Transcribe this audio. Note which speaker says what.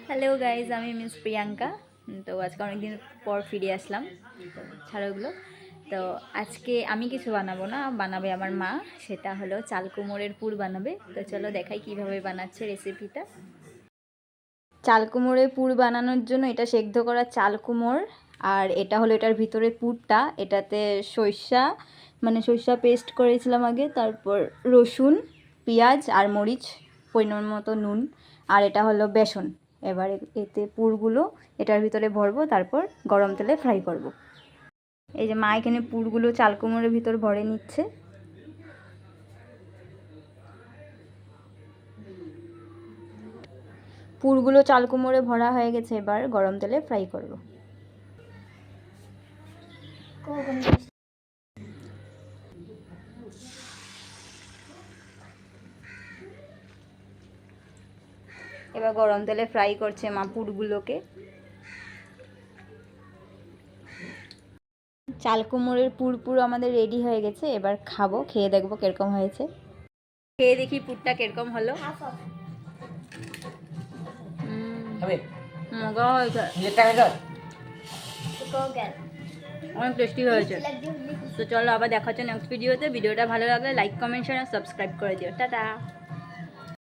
Speaker 1: Hello guys, আমি miss Priyanka. তো আজকে অনেকদিন পর ফিরে আসলাম। তো ছাড়ো ওগুলো। তো আজকে আমি কিছু বানাবো না, বানাবে আমার মা। সেটা হলো চাল কুমড়োর পুর বানাবে। তো চলো দেখাই কিভাবে বানাচ্ছে রেসিপিটা। চাল কুমড়োর পুর বানানোর জন্য এটা সেদ্ধ করা চাল কুমড়, আর এটা হলো এটার ভিতরে পুরটা। এটাতে সর্ষা পেস্ট করেছিলাম আগে, তারপর রসুন, পেঁয়াজ আর মরিচ, পরিমাণ মতো নুন, আর এটা হলো বেসন। এবার এতে পুরগুলো এটার ভিতরে ভরবো, তারপর গরম তেলে ফ্রাই করব। এই যে মা এখানে পুরগুলো চাল কুমড়োর ভিতর ভরে নিচ্ছে। পুরগুলো চাল কুমড়োরে ভরা হয়ে গেছে, এবার গরম তেলে ফ্রাই করব। এবার গরম তেলে ফ্রাই করছে মা পুরগুলোকে। চাল কুমড়োর পুর আমাদের রেডি হয়ে গেছে। এবার খাবো, খেয়ে দেখবো কিরকম হয়েছে। খেয়ে দেখি পুরটা কিরকম হলো। মজা হয়েছে, অনেক টেস্টি হয়েছে। তো চলো আবার দেখা হচ্ছে নেক্সট ভিডিওতে। ভিডিওটা ভালো লাগলে লাইক, কমেন্ট, শেয়ার আর সাবস্ক্রাইব করে দিও। টাটা।